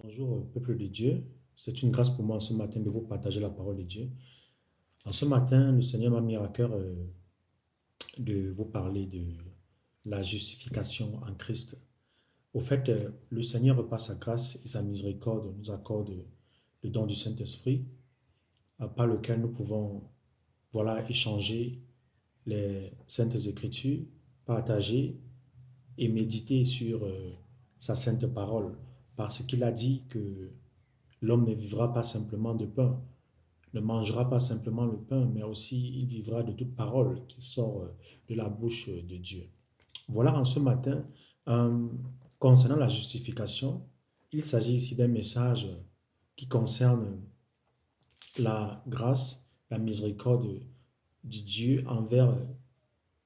Bonjour, peuple de Dieu. C'est une grâce pour moi ce matin de vous partager la parole de Dieu. En ce matin, le Seigneur m'a mis à cœur de vous parler de la justification en Christ. Au fait, le Seigneur, par sa grâce et sa miséricorde, nous accorde le don du Saint-Esprit, par lequel nous pouvons échanger les saintes écritures, partager et méditer sur sa sainte parole, parce qu'il a dit que l'homme ne vivra pas simplement de pain, ne mangera pas simplement le pain, mais aussi il vivra de toute parole qui sort de la bouche de Dieu. Voilà en ce matin, euh, concernant la justification, il s'agit ici d'un message qui concerne la grâce, la miséricorde du Dieu envers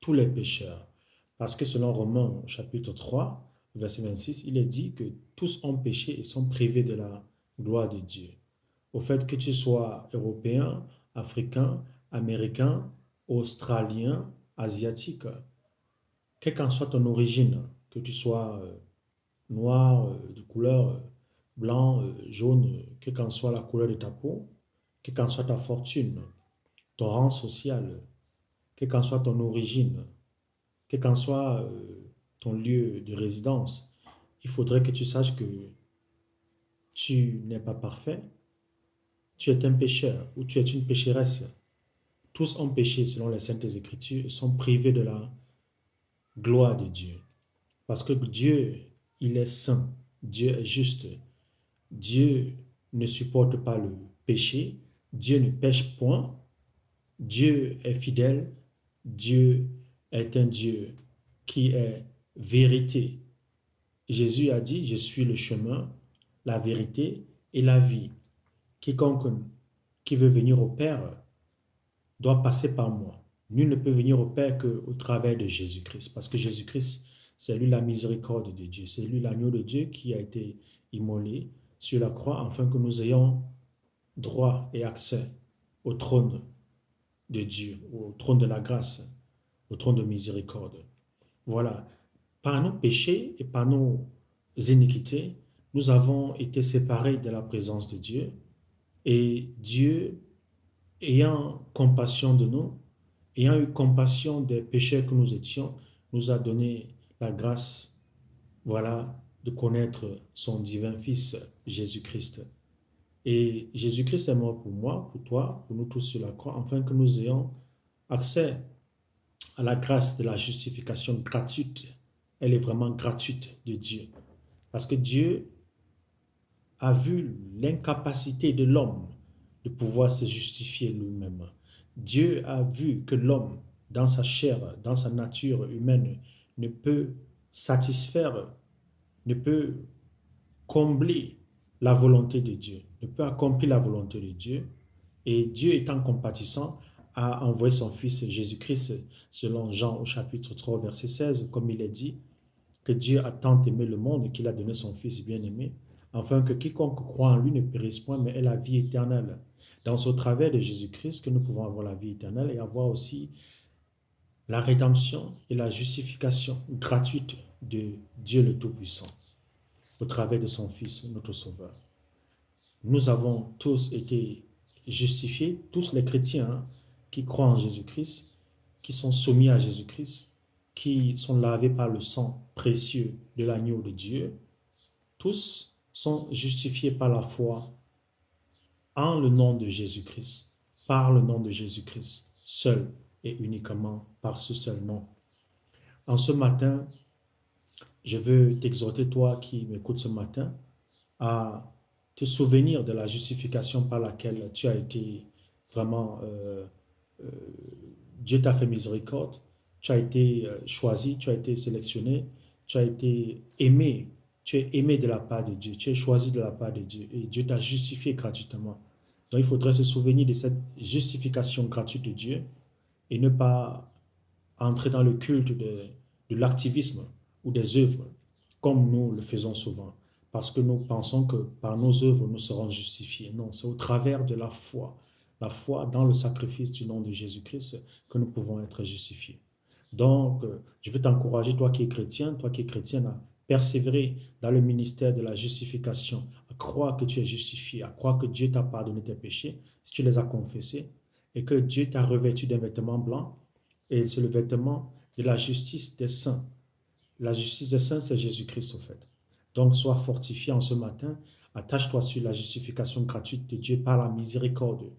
tous les pécheurs. Parce que selon Romains chapitre 3, verset 26, il est dit que tous ont péché et sont privés de la gloire de Dieu. Au fait que tu sois européen, africain, américain, australien, asiatique, quelle qu'en soit ton origine, que tu sois noir, de couleur blanc, jaune, quelle qu'en soit la couleur de ta peau, quelle qu'en soit ta fortune, ton rang social, quelle qu'en soit ton origine, quel qu'en soit ton lieu de résidence, il faudrait que tu saches que tu n'es pas parfait, tu es un pécheur ou tu es une pécheresse. Tous ont péché selon les saintes écritures et sont privés de la gloire de Dieu. Parce que Dieu, il est saint, Dieu est juste, Dieu ne supporte pas le péché, Dieu ne pêche point, Dieu est fidèle, Dieu est un Dieu qui est vérité. Jésus a dit, je suis le chemin, la vérité et la vie. Quiconque qui veut venir au Père doit passer par moi. Nul ne peut venir au Père qu'au travers de Jésus-Christ. Parce que Jésus-Christ, c'est lui la miséricorde de Dieu. C'est lui l'agneau de Dieu qui a été immolé sur la croix afin que nous ayons droit et accès au trône de Dieu, au trône de la grâce, au trône de miséricorde. Voilà. Par nos péchés et par nos iniquités, nous avons été séparés de la présence de Dieu. Et Dieu, ayant compassion de nous, ayant eu compassion des pécheurs que nous étions, nous a donné la grâce, de connaître son divin Fils, Jésus-Christ. Et Jésus-Christ est mort pour moi, pour toi, pour nous tous sur la croix, afin que nous ayons accès à la grâce de la justification gratuite. Elle est vraiment gratuite de Dieu. Parce que Dieu a vu l'incapacité de l'homme de pouvoir se justifier lui-même. Dieu a vu que l'homme, dans sa chair, dans sa nature humaine, ne peut satisfaire, ne peut combler la volonté de Dieu, ne peut accomplir la volonté de Dieu. Et Dieu étant compatissant, a envoyé son Fils Jésus-Christ, selon Jean au chapitre 3, verset 16, comme il est dit, que Dieu a tant aimé le monde qu'il a donné son Fils bien-aimé, afin que quiconque croit en lui ne périsse point, mais ait la vie éternelle. Dans ce travers de Jésus-Christ que nous pouvons avoir la vie éternelle et avoir aussi la rédemption et la justification gratuite de Dieu le Tout-Puissant, au travers de son Fils, notre Sauveur. Nous avons tous été justifiés, tous les chrétiens qui croient en Jésus-Christ, qui sont soumis à Jésus-Christ, qui sont lavés par le sang précieux de l'agneau de Dieu, tous sont justifiés par la foi en le nom de Jésus-Christ, par le nom de Jésus-Christ, seul et uniquement par ce seul nom. En ce matin, je veux t'exhorter, toi qui m'écoutes ce matin, à te souvenir de la justification par laquelle tu as été vraiment, euh, Dieu t'a fait miséricorde, tu as été choisi, tu as été sélectionné, tu as été aimé, tu es aimé de la part de Dieu, tu es choisi de la part de Dieu et Dieu t'a justifié gratuitement. Donc il faudrait se souvenir de cette justification gratuite de Dieu et ne pas entrer dans le culte de l'activisme ou des œuvres, comme nous le faisons souvent, parce que nous pensons que par nos œuvres, nous serons justifiés. Non, c'est au travers de la foi dans le sacrifice du nom de Jésus-Christ, que nous pouvons être justifiés. Donc, je veux t'encourager, toi qui es chrétien, toi qui es chrétienne, à persévérer dans le ministère de la justification, à croire que tu es justifié, à croire que Dieu t'a pardonné tes péchés, si tu les as confessés, et que Dieu t'a revêtu d'un vêtement blanc, et c'est le vêtement de la justice des saints. La justice des saints, c'est Jésus-Christ, au fait. Donc, sois fortifié en ce matin, attache-toi sur la justification gratuite de Dieu par la miséricorde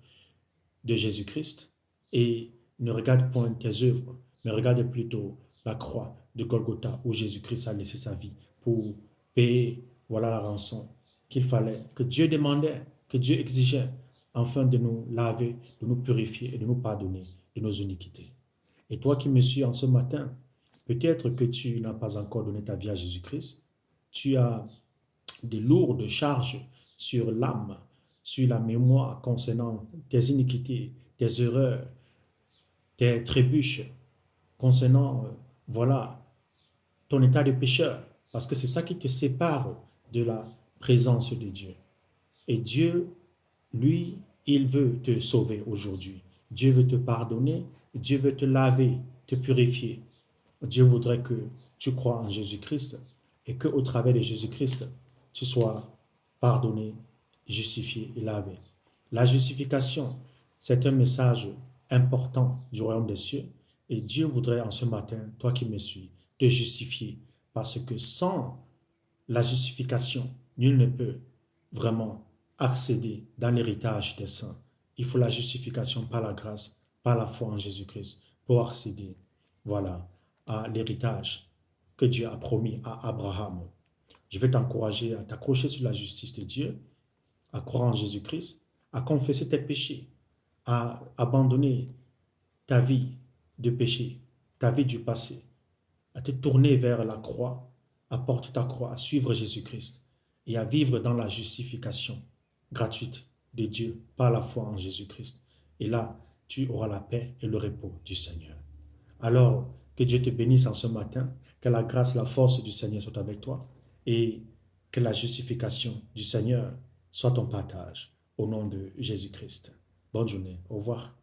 de Jésus-Christ, et ne regarde point tes œuvres, mais regarde plutôt la croix de Golgotha où Jésus-Christ a laissé sa vie pour payer, voilà la rançon qu'il fallait, que Dieu demandait, que Dieu exigeait, afin de nous laver, de nous purifier et de nous pardonner de nos iniquités. Et toi qui me suis en ce matin, peut-être que tu n'as pas encore donné ta vie à Jésus-Christ, tu as de lourdes charges sur l'âme, sur la mémoire concernant tes iniquités, tes erreurs, tes trébuches, concernant, voilà, ton état de pécheur, parce que c'est ça qui te sépare de la présence de Dieu. Et Dieu, lui, il veut te sauver aujourd'hui. Dieu veut te pardonner, Dieu veut te laver, te purifier. Dieu voudrait que tu crois en Jésus-Christ et qu'au travers de Jésus-Christ, tu sois pardonné, justifié et lavé. La justification, c'est un message important du royaume des cieux et Dieu voudrait en ce matin, toi qui me suis, te justifier parce que sans la justification, nul ne peut vraiment accéder dans l'héritage des saints. Il faut la justification par la grâce, par la foi en Jésus-Christ pour accéder, voilà, à l'héritage que Dieu a promis à Abraham. Je vais t'encourager à t'accrocher sur la justice de Dieu, à croire en Jésus-Christ, à confesser tes péchés, à abandonner ta vie de péché, ta vie du passé, à te tourner vers la croix, à porter ta croix, à suivre Jésus-Christ et à vivre dans la justification gratuite de Dieu par la foi en Jésus-Christ. Et là, tu auras la paix et le repos du Seigneur. Alors, que Dieu te bénisse en ce matin, que la grâce, la force du Seigneur soit avec toi et que la justification du Seigneur soit ton partage au nom de Jésus-Christ. Bonne journée, au revoir.